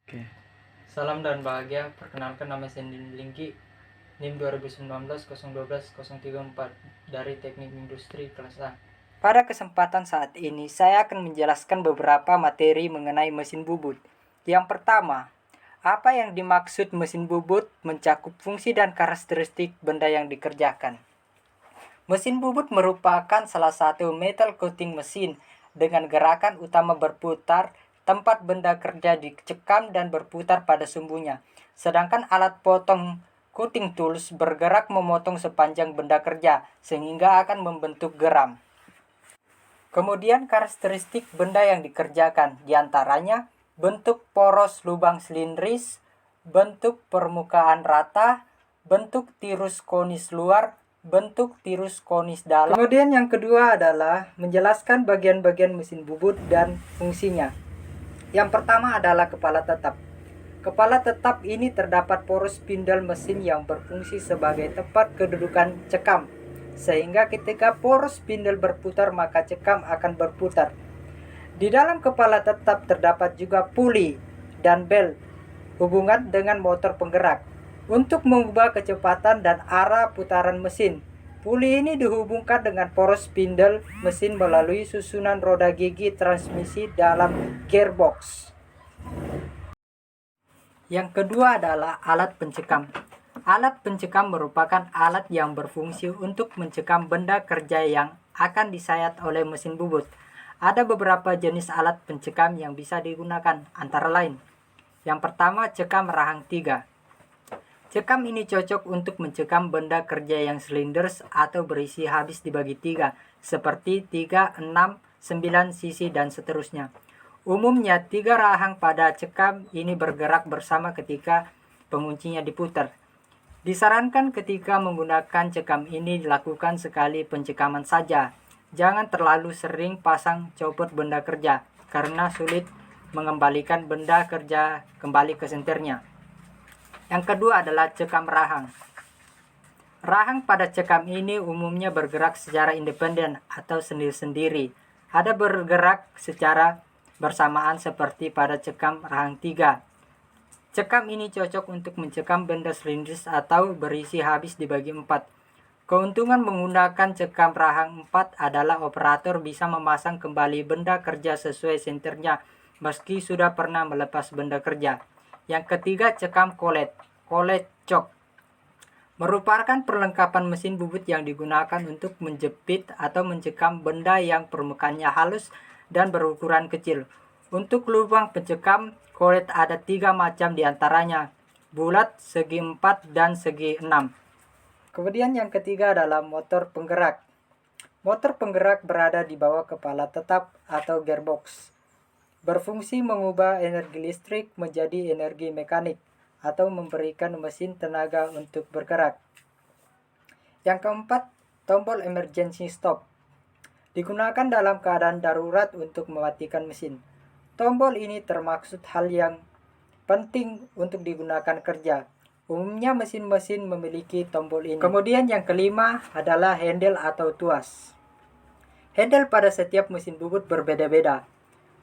Oke. Salam dan bahagia, perkenalkan nama saya Lingki, NIM 2019-012-034 dari Teknik Industri kelas A. Pada kesempatan saat ini, saya akan menjelaskan beberapa materi mengenai mesin bubut. Yang pertama, apa yang dimaksud mesin bubut mencakup fungsi dan karakteristik benda yang dikerjakan. Mesin bubut merupakan salah satu metal coating mesin dengan gerakan utama berputar, tempat benda kerja dicekam dan berputar pada sumbunya. Sedangkan alat potong cutting tools bergerak memotong sepanjang benda kerja sehingga akan membentuk geram. Kemudian karakteristik benda yang dikerjakan diantaranya bentuk poros lubang silindris, bentuk permukaan rata, bentuk tirus konis luar, bentuk tirus konis dalam. Kemudian yang kedua adalah menjelaskan bagian-bagian mesin bubut dan fungsinya. Yang pertama adalah kepala tetap. Kepala tetap ini terdapat poros spindle mesin yang berfungsi sebagai tempat kedudukan cekam, sehingga ketika poros spindle berputar maka cekam akan berputar. Di dalam kepala tetap terdapat juga puli dan bel hubungan dengan motor penggerak untuk mengubah kecepatan dan arah putaran mesin. Puli ini dihubungkan dengan poros spindle mesin melalui susunan roda gigi transmisi dalam gearbox. Yang kedua adalah alat pencekam. Alat pencekam merupakan alat yang berfungsi untuk mencekam benda kerja yang akan disayat oleh mesin bubut. Ada beberapa jenis alat pencekam yang bisa digunakan, antara lain. Yang pertama, cekam rahang 3. Cekam ini cocok untuk mencekam benda kerja yang silinders atau berisi habis dibagi 3, seperti 3, 6, 9 sisi dan seterusnya. Umumnya 3 rahang pada cekam ini bergerak bersama ketika penguncinya diputar. Disarankan ketika menggunakan cekam ini dilakukan sekali pencekaman saja. Jangan terlalu sering pasang copot benda kerja karena sulit mengembalikan benda kerja kembali ke senternya. Yang kedua adalah cekam rahang. Rahang pada cekam ini umumnya bergerak secara independen atau sendiri-sendiri. Ada bergerak secara bersamaan seperti pada cekam rahang 3. Cekam ini cocok untuk mencekam benda silindris atau berisi habis dibagi 4. Keuntungan menggunakan cekam rahang 4 adalah operator bisa memasang kembali benda kerja sesuai senternya meski sudah pernah melepas benda kerja. Yang ketiga, cekam collet choke merupakan perlengkapan mesin bubut yang digunakan untuk menjepit atau mencekam benda yang permukaannya halus dan berukuran kecil. Untuk lubang pencekam collet ada 3 macam diantaranya, bulat, segi 4, dan segi 6. Kemudian yang ketiga adalah motor penggerak. Motor penggerak berada di bawah kepala tetap atau gearbox. Berfungsi mengubah energi listrik menjadi energi mekanik atau memberikan mesin tenaga untuk bergerak. Yang keempat, tombol emergency stop. Digunakan dalam keadaan darurat untuk mematikan mesin. Tombol ini termaksud hal yang penting untuk digunakan kerja. Umumnya mesin-mesin memiliki tombol ini. Kemudian yang kelima adalah handle atau tuas. Handle pada setiap mesin bubut berbeda-beda.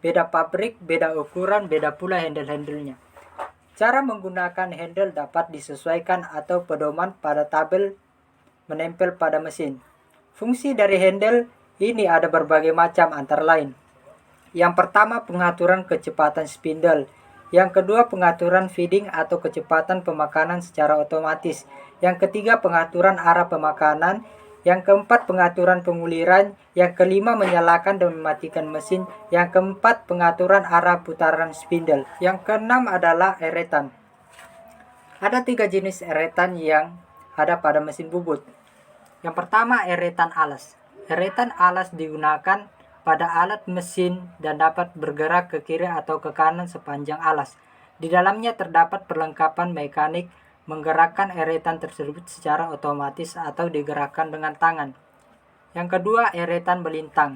Beda pabrik, beda ukuran, beda pula handle-handlenya. Cara menggunakan handle dapat disesuaikan atau pedoman pada tabel menempel pada mesin. Fungsi dari handle ini ada berbagai macam antara lain. Yang pertama, pengaturan kecepatan spindle. Yang kedua, pengaturan feeding atau kecepatan pemakanan secara otomatis. Yang ketiga, pengaturan arah pemakanan. Yang keempat, pengaturan penguliran. Yang kelima, menyalakan dan mematikan mesin. Yang keempat, pengaturan arah putaran spindle. Yang keenam adalah eretan. Ada 3 jenis eretan yang ada pada mesin bubut. Yang pertama, eretan alas. Eretan alas digunakan pada alat mesin dan dapat bergerak ke kiri atau ke kanan sepanjang alas. Di dalamnya terdapat perlengkapan mekanik menggerakkan eretan tersebut secara otomatis atau digerakkan dengan tangan. Yang kedua, eretan melintang.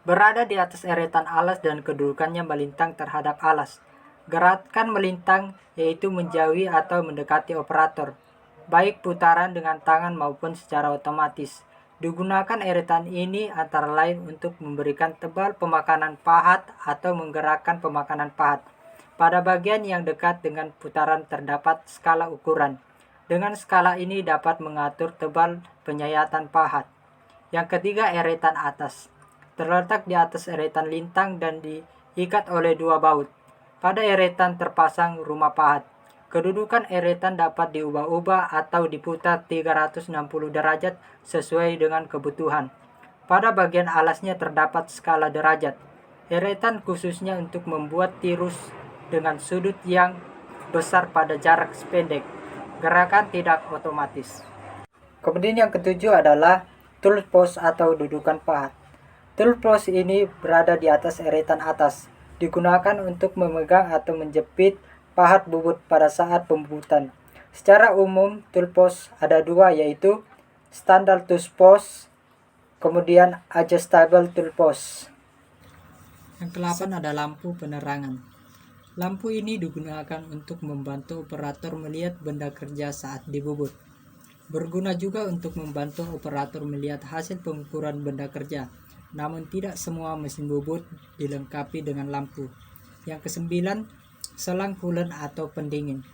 Berada di atas eretan alas dan kedudukannya melintang terhadap alas. Gerakan melintang yaitu menjauhi atau mendekati operator, baik putaran dengan tangan maupun secara otomatis. Digunakan eretan ini antara lain untuk memberikan tebal pemakanan pahat atau menggerakkan pemakanan pahat. Pada bagian yang dekat dengan putaran terdapat skala ukuran. Dengan skala ini dapat mengatur tebal penyayatan pahat. Yang ketiga, eretan atas. Terletak di atas eretan lintang dan diikat oleh dua baut. Pada eretan terpasang rumah pahat. Kedudukan eretan dapat diubah-ubah atau diputar 360 derajat sesuai dengan kebutuhan. Pada bagian alasnya terdapat skala derajat. Eretan khususnya untuk membuat tirus dengan sudut yang besar pada jarak sependek. Gerakan tidak otomatis. Kemudian yang ketujuh adalah tool post atau dudukan pahat. Tool post ini berada di atas eretan atas. Digunakan untuk memegang atau menjepit pahat bubut pada saat pembubutan. Secara umum, tool post ada dua, yaitu standard tool post, kemudian adjustable tool post. Yang ke-8 ada lampu penerangan. Lampu ini digunakan untuk membantu operator melihat benda kerja saat dibubut. Berguna juga untuk membantu operator melihat hasil pengukuran benda kerja. Namun tidak semua mesin bubut dilengkapi dengan lampu. Yang ke-9, selang coolant atau pendingin.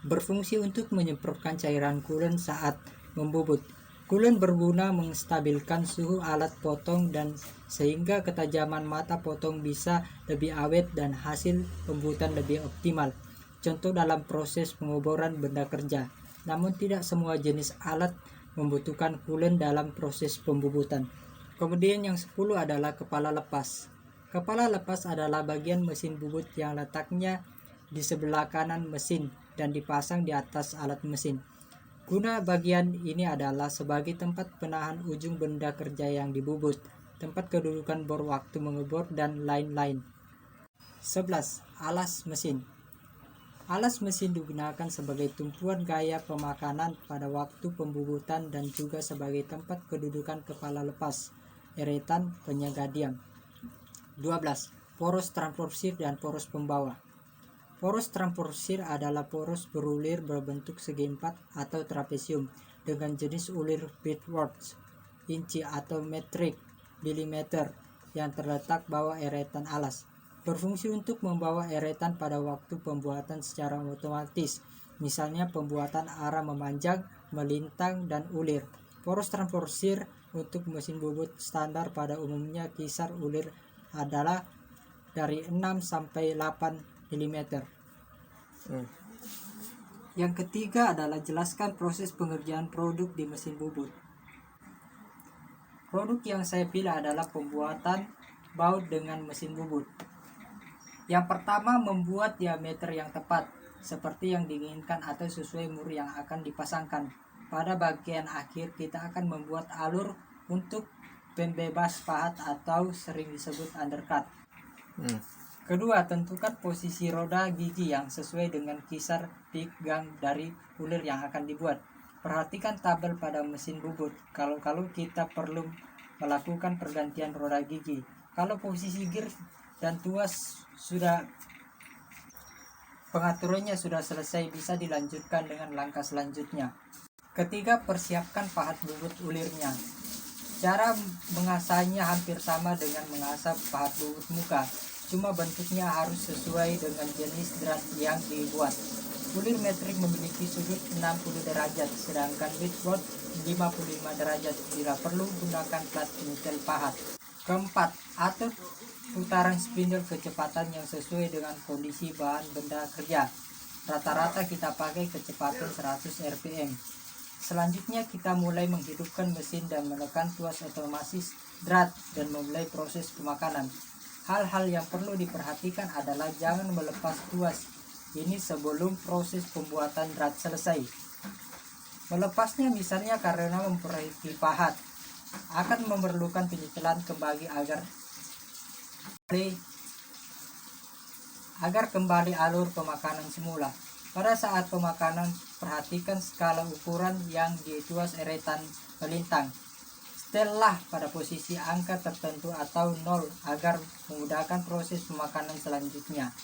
Berfungsi untuk menyemprotkan cairan coolant saat membubut. Coolant berguna menstabilkan suhu alat potong dan sehingga ketajaman mata potong bisa lebih awet dan hasil pembuatan lebih optimal. Contoh dalam proses pengoboran benda kerja. Namun tidak semua jenis alat membutuhkan coolant dalam proses pembubutan. Kemudian yang 10 adalah kepala lepas. Kepala lepas adalah bagian mesin bubut yang letaknya di sebelah kanan mesin dan dipasang di atas alat mesin. Guna bagian ini adalah sebagai tempat penahan ujung benda kerja yang dibubut, tempat kedudukan bor waktu mengebor, dan lain-lain. 11. Alas mesin. Alas mesin digunakan sebagai tumpuan gaya pemakanan pada waktu pembubutan dan juga sebagai tempat kedudukan kepala lepas, eretan, penyaga diam. 12. Poros transforsir dan poros pembawa. Poros transforsir adalah poros berulir berbentuk segi empat atau trapesium dengan jenis ulir Whitworth, inci atau metrik milimeter yang terletak bawah eretan alas. Berfungsi untuk membawa eretan pada waktu pembuatan secara otomatis, misalnya pembuatan arah memanjang, melintang, dan ulir. Poros transforsir untuk mesin bubut standar pada umumnya kisar ulir adalah dari 6 sampai 8 mm. Yang ketiga adalah jelaskan proses pengerjaan produk di mesin bubut. Produk yang saya pilih adalah pembuatan baut dengan mesin bubut. Yang pertama, membuat diameter yang tepat seperti yang diinginkan atau sesuai mur yang akan dipasangkan. Pada bagian akhir kita akan membuat alur untuk pembebas pahat atau sering disebut undercut. Kedua, tentukan posisi roda gigi yang sesuai dengan kisar pik gang dari ulir yang akan dibuat. Perhatikan tabel pada mesin bubut kalau kita perlu melakukan pergantian roda gigi. Kalau posisi gear dan tuas sudah pengaturannya sudah selesai, bisa dilanjutkan dengan langkah selanjutnya. Ketiga, persiapkan pahat bubut ulirnya. Cara mengasahnya hampir sama dengan mengasah pahat bubut muka. Cuma bentuknya harus sesuai dengan jenis drat yang dibuat. Ulir metrik memiliki sudut 60 derajat, sedangkan Whitworth 55 derajat. Bila perlu, gunakan plat penyetel pahat. Keempat, atur putaran spindle kecepatan yang sesuai dengan kondisi bahan benda kerja. Rata-rata kita pakai kecepatan 100 rpm. Selanjutnya kita mulai menghidupkan mesin dan menekan tuas otomatis drat dan memulai proses pemakanan. Hal-hal yang perlu diperhatikan adalah jangan melepas tuas ini sebelum proses pembuatan drat selesai. Melepasnya misalnya karena memperbaiki pahat akan memerlukan penyetelan kembali agar kembali alur pemakanan semula. Pada saat pemakanan, perhatikan skala ukuran yang di tuas eretan melintang. Setelah pada posisi angka tertentu atau 0 agar memudahkan proses pemakanan selanjutnya.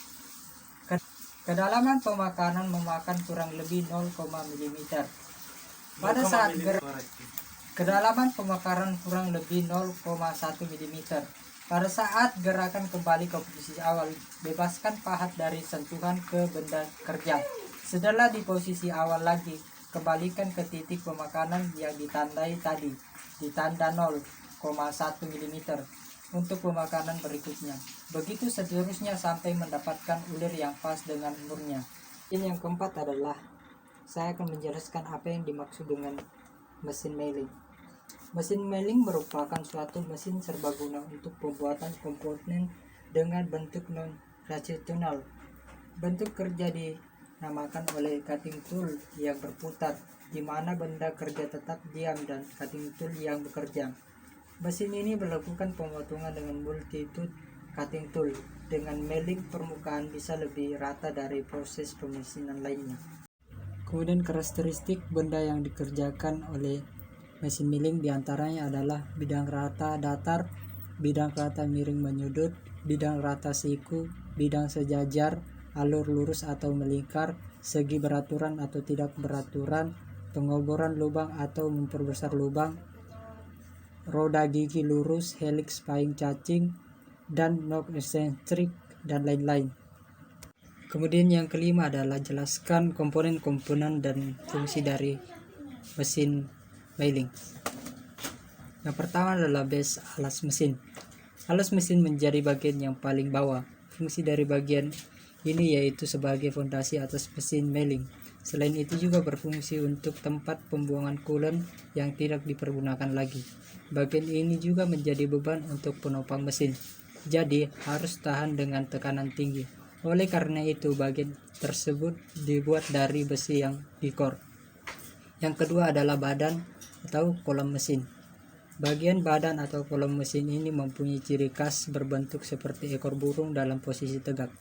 Kedalaman pemakanan memakan kurang lebih 0, mm. Pada saat kedalaman pemakaran kurang lebih 0,1 mm. Pada saat gerakan kembali ke posisi awal, bebaskan pahat dari sentuhan ke benda kerja. Setelah di posisi awal lagi, kembalikan ke titik pemakanan yang ditandai tadi, ditanda 0,1 mm untuk pemakanan berikutnya. Begitu seterusnya sampai mendapatkan ulir yang pas dengan umurnya. Ini yang keempat adalah saya akan menjelaskan apa yang dimaksud dengan mesin milling. Mesin milling merupakan suatu mesin serbaguna untuk pembuatan komponen dengan bentuk non-rotational. Bentuk kerja dinamakan oleh cutting tool yang berputar, di mana benda kerja tetap diam dan cutting tool yang bekerja. Mesin ini melakukan pemotongan dengan multitude cutting tool. Dengan milling, permukaan bisa lebih rata dari proses pemesinan lainnya. Kemudian karakteristik benda yang dikerjakan oleh mesin milling diantaranya adalah bidang rata datar, bidang rata miring menyudut, bidang rata siku, bidang sejajar, alur lurus atau melingkar, segi beraturan atau tidak beraturan, pengoboran lubang atau memperbesar lubang, roda gigi lurus, helix payung cacing, dan knob eccentric, dan lain-lain. Kemudian yang kelima adalah jelaskan komponen-komponen dan fungsi dari mesin milling. Yang pertama adalah base alas mesin. Alas mesin menjadi bagian yang paling bawah. Fungsi dari bagian ini yaitu sebagai fondasi atas mesin milling. Selain itu juga berfungsi untuk tempat pembuangan coolant yang tidak dipergunakan lagi. Bagian ini juga menjadi beban untuk penopang mesin, jadi harus tahan dengan tekanan tinggi. Oleh karena itu, bagian tersebut dibuat dari besi yang dikor. Yang kedua adalah badan atau kolom mesin. Bagian badan atau kolom mesin ini mempunyai ciri khas berbentuk seperti ekor burung dalam posisi tegak.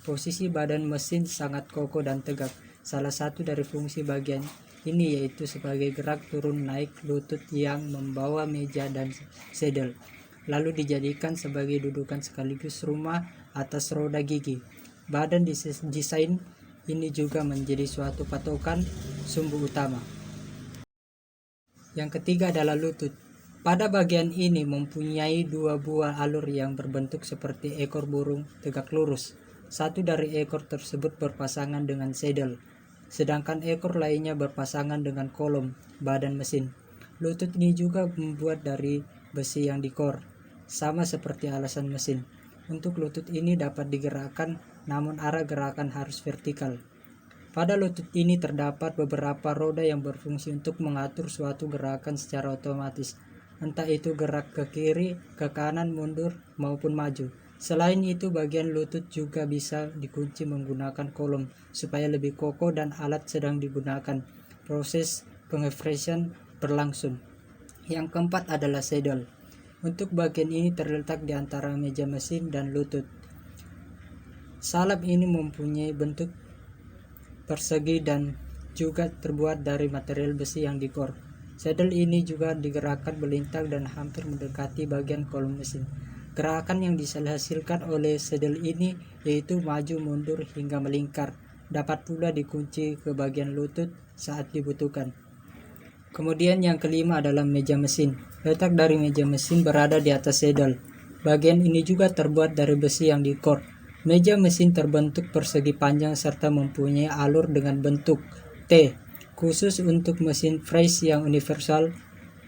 Posisi badan mesin sangat kokoh dan tegak. Salah satu dari fungsi bagian ini yaitu sebagai gerak turun naik lutut yang membawa meja dan saddle, lalu dijadikan sebagai dudukan sekaligus rumah atas roda gigi. Badan desain ini juga menjadi suatu patokan sumbu utama. Yang ketiga adalah lutut. Pada bagian ini mempunyai dua buah alur yang berbentuk seperti ekor burung tegak lurus. Satu dari ekor tersebut berpasangan dengan saddle, sedangkan ekor lainnya berpasangan dengan kolom badan mesin. Lutut ini juga membuat dari besi yang dikor, sama seperti alasan mesin. Untuk lutut ini dapat digerakkan, namun arah gerakan harus vertikal. Pada lutut ini terdapat beberapa roda yang berfungsi untuk mengatur suatu gerakan secara otomatis, entah itu gerak ke kiri, ke kanan, mundur, maupun maju. Selain itu, bagian lutut juga bisa dikunci menggunakan kolom supaya lebih kokoh dan alat sedang digunakan. Proses pengepresan berlangsung. Yang keempat adalah saddle. Untuk bagian ini terletak di antara meja mesin dan lutut. Salep ini mempunyai bentuk persegi dan juga terbuat dari material besi yang dikor. Saddle ini juga digerakkan melintang dan hampir mendekati bagian kolom mesin. Gerakan yang dihasilkan oleh saddle ini yaitu maju mundur hingga melingkar. Dapat pula dikunci ke bagian lutut saat dibutuhkan. Kemudian yang kelima adalah meja mesin. Letak dari meja mesin berada di atas saddle. Bagian ini juga terbuat dari besi yang dikor. Meja mesin terbentuk persegi panjang serta mempunyai alur dengan bentuk T. Khusus untuk mesin press yang universal,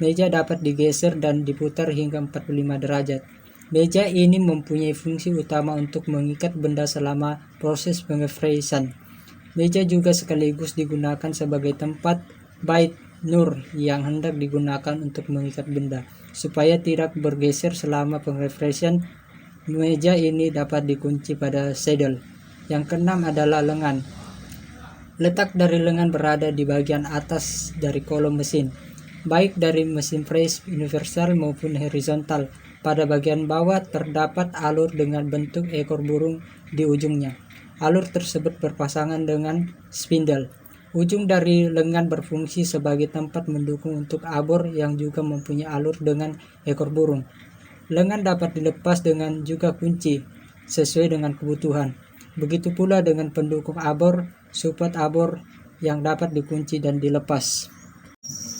meja dapat digeser dan diputar hingga 45 derajat. Meja ini mempunyai fungsi utama untuk mengikat benda selama proses pengepresan. Meja juga sekaligus digunakan sebagai tempat bait nur yang hendak digunakan untuk mengikat benda. Supaya tidak bergeser selama pengepresan, meja ini dapat dikunci pada saddle. Yang keenam adalah lengan. Letak dari lengan berada di bagian atas dari kolom mesin, baik dari mesin press universal maupun horizontal. Pada bagian bawah terdapat alur dengan bentuk ekor burung di ujungnya. Alur tersebut berpasangan dengan spindle. Ujung dari lengan berfungsi sebagai tempat mendukung untuk abor yang juga mempunyai alur dengan ekor burung. Lengan dapat dilepas dengan juga kunci sesuai dengan kebutuhan. Begitu pula dengan pendukung abor, support abor yang dapat dikunci dan dilepas.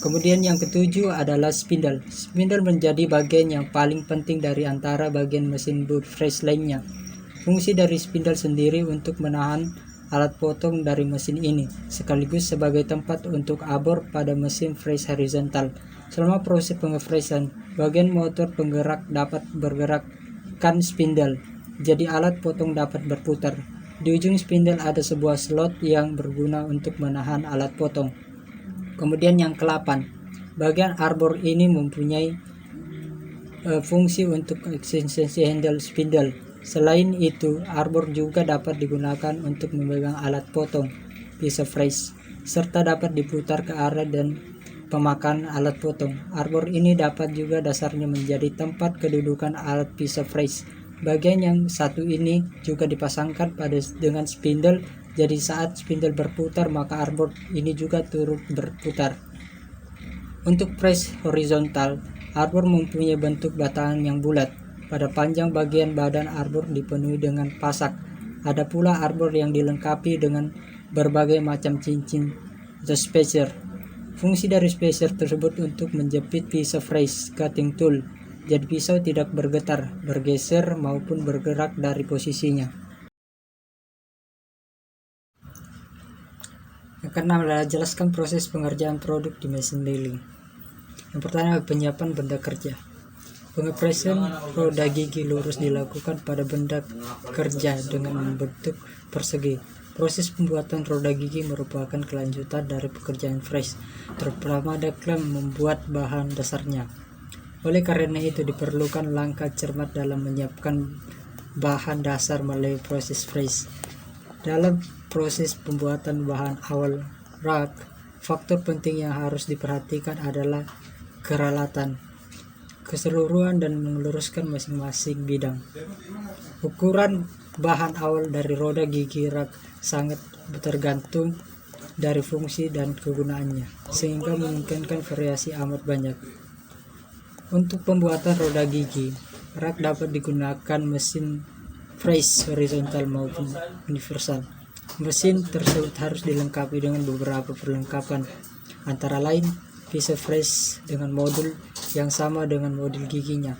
Kemudian yang ketujuh adalah spindle. Spindle menjadi bagian yang paling penting dari antara bagian mesin boot fresh lainnya. Fungsi dari spindle sendiri untuk menahan alat potong dari mesin ini, sekaligus sebagai tempat untuk abor pada mesin fresh horizontal. Selama proses pengefreshan, bagian motor penggerak dapat bergerakkan spindle, jadi alat potong dapat berputar. Di ujung spindle ada sebuah slot yang berguna untuk menahan alat potong. Kemudian yang ke-8, bagian arbor ini mempunyai fungsi untuk ekstensi handle spindle. Selain itu, arbor juga dapat digunakan untuk memegang alat potong pisau fresh, serta dapat diputar ke arah dan pemakan alat potong. Arbor ini dapat juga dasarnya menjadi tempat kedudukan alat pisau fresh. Bagian yang satu ini juga dipasangkan dengan spindle, jadi saat spindle berputar maka arbor ini juga turut berputar. Untuk fresh horizontal, arbor mempunyai bentuk batangan yang bulat. Pada panjang bagian badan arbor dipenuhi dengan pasak. Ada pula arbor yang dilengkapi dengan berbagai macam cincin atau spacer. Fungsi dari spacer tersebut untuk menjepit pisau fresh cutting tool, jadi pisau tidak bergetar, bergeser maupun bergerak dari posisinya. Yang keenam adalah jelaskan proses pengerjaan produk di mesin milling. Yang pertama, penyiapan benda kerja. Pengepresan roda gigi lurus dilakukan pada benda kerja dengan membentuk persegi. Proses pembuatan roda gigi merupakan kelanjutan dari pekerjaan fresh, terutama dalam membuat bahan dasarnya. Oleh karena itu diperlukan langkah cermat dalam menyiapkan bahan dasar melalui proses fresh. Dalam proses pembuatan bahan awal rak, faktor penting yang harus diperhatikan adalah keralatan, keseluruhan dan meluruskan masing-masing bidang. Ukuran bahan awal dari roda gigi rak sangat tergantung dari fungsi dan kegunaannya, sehingga memungkinkan variasi amat banyak. Untuk pembuatan roda gigi rak dapat digunakan mesin fresh horizontal maupun universal. Mesin tersebut harus dilengkapi dengan beberapa perlengkapan, antara lain pisau fresh dengan modul yang sama dengan modul giginya.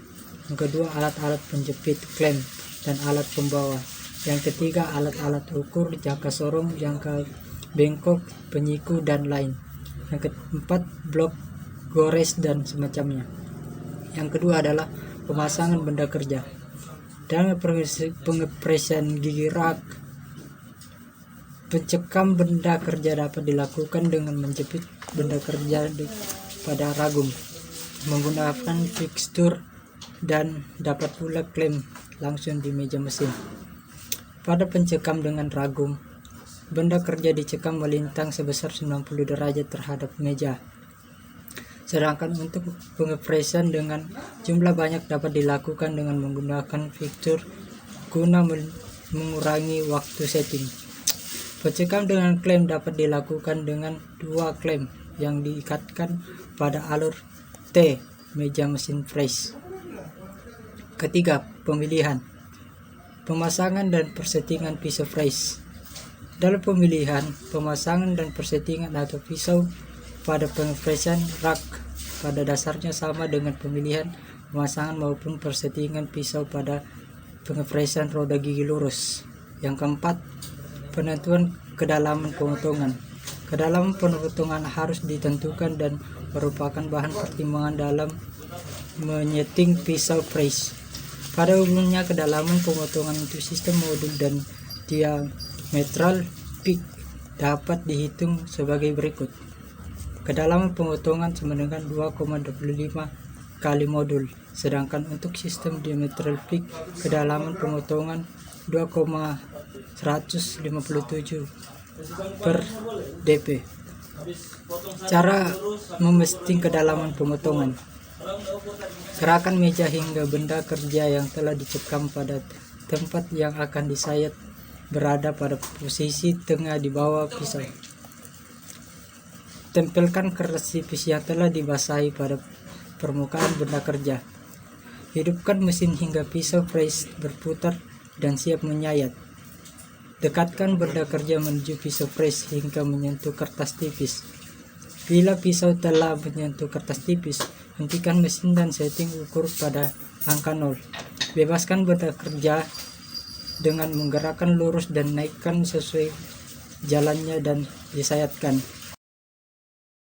Yang kedua, alat-alat penjepit klem dan alat pembawa. Yang ketiga, alat-alat ukur, jangka sorong, jangka bengkok, penyiku, dan lain. Yang keempat, blok gores dan semacamnya. Yang kedua adalah pemasangan benda kerja. Dalam pengepresan gigi rak, pencekam benda kerja dapat dilakukan dengan menjepit benda kerja pada ragum, menggunakan fixture, dan dapat pula klem langsung di meja mesin. Pada pencekam dengan ragum, benda kerja dicekam melintang sebesar 90 derajat terhadap meja. Sedangkan untuk pengepresan dengan jumlah banyak dapat dilakukan dengan menggunakan fixture guna mengurangi waktu setting. Pencekam dengan klem dapat dilakukan dengan dua klem yang diikatkan pada alur T meja mesin fresh. Ketiga, pemilihan, pemasangan dan persettingan pisau fresh. Dalam pemilihan, pemasangan dan persettingan atau pisau pada pengepresan rak pada dasarnya sama dengan pemilihan, pemasangan maupun persettingan pisau pada pengepresan roda gigi lurus. Yang keempat, penentuan kedalaman pemotongan. Kedalaman pemotongan harus ditentukan dan merupakan bahan pertimbangan dalam menyeting pisau fresh. Pada umumnya kedalaman pemotongan untuk sistem modul dan diametral pick dapat dihitung sebagai berikut. Kedalaman pemotongan sama dengan 2,25 kali modul, sedangkan untuk sistem diametral pick kedalaman pemotongan 2,157 per dp. Cara memesting kedalaman pemotongan. Gerakan meja hingga benda kerja yang telah dicekam pada tempat yang akan disayat berada pada posisi tengah di bawah pisau. Tempelkan keras tipis yang telah dibasahi pada permukaan benda kerja. Hidupkan mesin hingga pisau fresh berputar dan siap menyayat. Dekatkan benda kerja menuju pisau fresh hingga menyentuh kertas tipis. Bila pisau telah menyentuh kertas tipis, hentikan mesin dan setting ukur pada angka 0. Bebaskan benda kerja dengan menggerakkan lurus dan naikkan sesuai jalannya dan disayatkan.